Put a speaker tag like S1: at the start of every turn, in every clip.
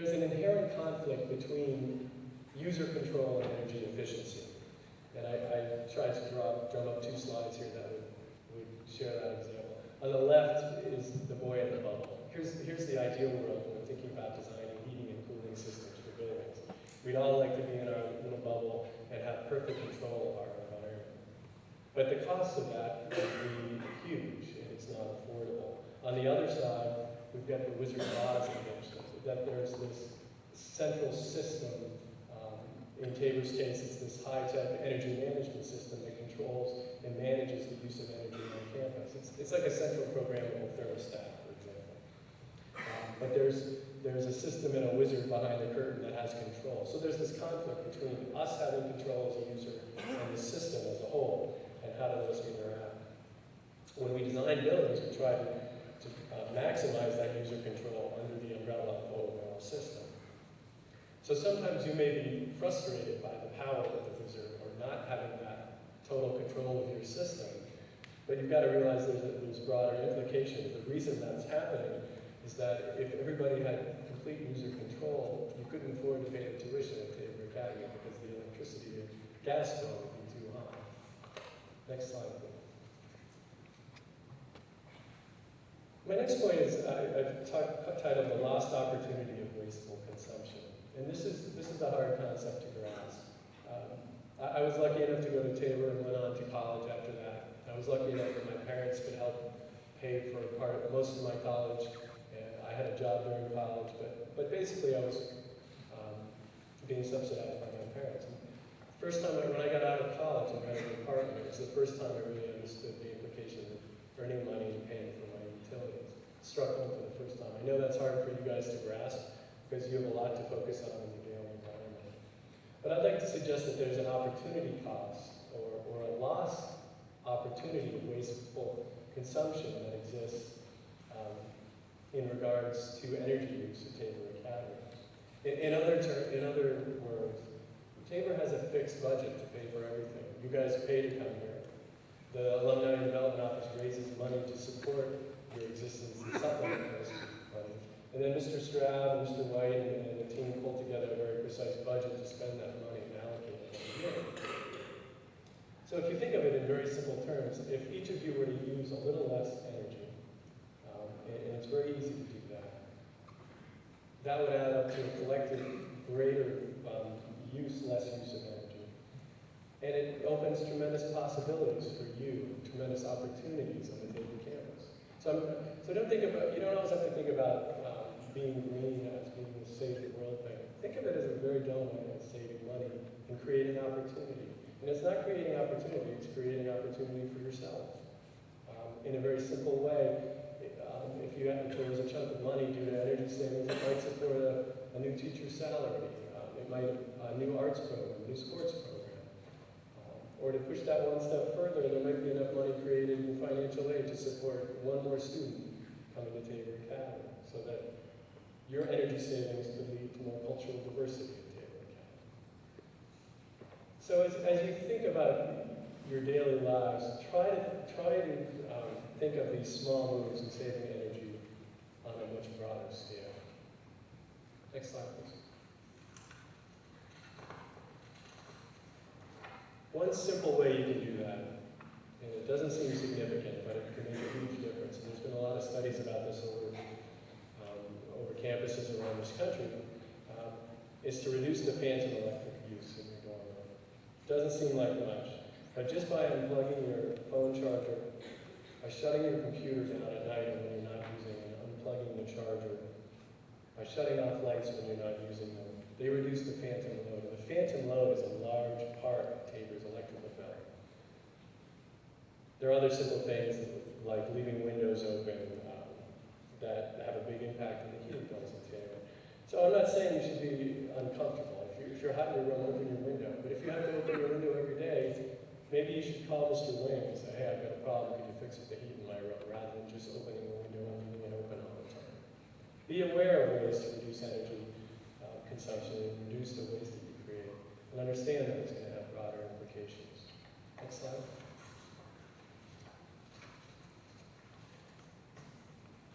S1: there's an inherent conflict between user control and energy efficiency. And I tried to drum up 2 slides here that would share that example. On the left is the boy in the bubble. Here's the ideal world when we're thinking about designing heating and cooling systems for buildings. We'd all like to be in our little bubble and have perfect control of our environment. But the cost of that would be huge if it's not affordable. On the other side, we've got the Wizard of Oz invention, that there's this central system. In Tabor's case, it's this high-tech energy management system that controls and manages the use of energy on campus. It's like a central programmable thermostat, for example. But there's a system and a wizard behind the curtain that has control. So there's this conflict between us having control as a user and the system as a whole, and how do those interact. When we design buildings, we try to maximize that user control under the umbrella of the overall system. So sometimes you may be frustrated by the power of the wizard or not having that total control of your system, but you've got to realize there's broader implications. The reason that's happening is that if everybody had complete user control, you couldn't afford to pay the tuition at Tabor Academy because the electricity and gas bill would be too high. Next slide, please. My next point is I've titled The Lost Opportunity of Wasteful Consumption. And this is a hard concept to grasp. I was lucky enough to go to Tabor and went on to college after that. I was lucky enough that my parents could help pay for most of my college, and I had a job during college, but basically I was being subsidized by my parents. And the first time when I got out of college and rented an apartment, it was the first time I really understood the implication of earning money and paying for my utilities. It struck home for the first time. I know that's hard for you guys to grasp, because you have a lot to focus on in your daily environment. But I'd like to suggest that there's an opportunity cost or a lost opportunity of wasteful consumption that exists in regards to energy use at Tabor Academy. In other words, Tabor has a fixed budget to pay for everything. You guys pay to come here. The Alumni and Development Office raises money to support your existence and supplement those money. And then Mr. Stroud, Mr. White, and the team pulled together a very precise budget to spend that money and allocate it every year. So if you think of it in very simple terms, if each of you were to use a little less energy, and it's very easy to do that, that would add up to a collective greater less use of energy. And it opens tremendous possibilities for you, tremendous opportunities on the Tabor campus. So don't think about, you don't always have to think about being green as being a save the world thing. Think of it as a very dull way of saving money and creating opportunity. And it's not creating opportunity, it's creating opportunity for yourself. In a very simple way, if there was a chunk of money due to energy savings, it might support a new teacher's salary. It might a new arts program, a new sports program. Or to push that one step further, there might be enough money created in financial aid to support one more student coming to Tabor Academy, so that your energy savings could lead to more cultural diversity at Tabor Academy. So as you think about your daily lives, try to think of these small moves in saving energy on a much broader scale. Next slide, please. One simple way you can do that, and it doesn't seem significant, but it can make a huge difference, and there's been a lot of studies about this over campuses around this country, is to reduce the phantom electric use in your dorm room. Doesn't seem like much, but just by unplugging your phone charger, by shutting your computer down at night when you're not using it, unplugging the charger, by shutting off lights when you're not using them, they reduce the phantom load. The phantom load is a large part of Tabor's electrical bill. There are other simple things like leaving windows open that have a big impact on the heating bills in Tabor. So I'm not saying you should be uncomfortable. If you're hot in your room, open your window. But if you have to open your window every day, maybe you should call Mr. Wing and say, hey, I've got a problem, could you fix the heat in my room, rather than just opening the window and leaving it open all the time. Be aware of ways to reduce energy consumption and reduce the waste that you create, and understand that it's going to have broader implications. Next slide.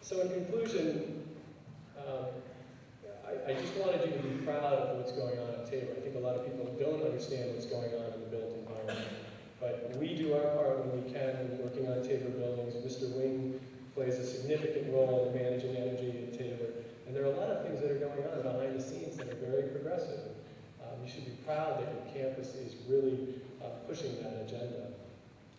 S1: So in conclusion, I just want wanted you to be proud of what's going on at Tabor. I think a lot of people don't understand what's going on in the built environment. But we do our part when we can in working on Tabor buildings. Mr. Wing plays a significant role in managing energy at Tabor. And there are a lot of things that are going on behind the scenes that are very progressive. You should be proud that your campus is really pushing that agenda.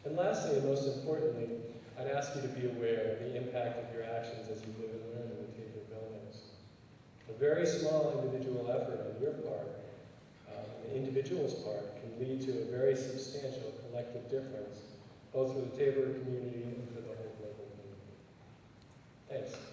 S1: And lastly, and most importantly, I'd ask you to be aware of the impact of your actions as you live and learn in the Tabor buildings. A very small individual effort on your part, the individual's part, can lead to a very substantial collective difference, both for the Tabor community and for the whole global community. Thanks.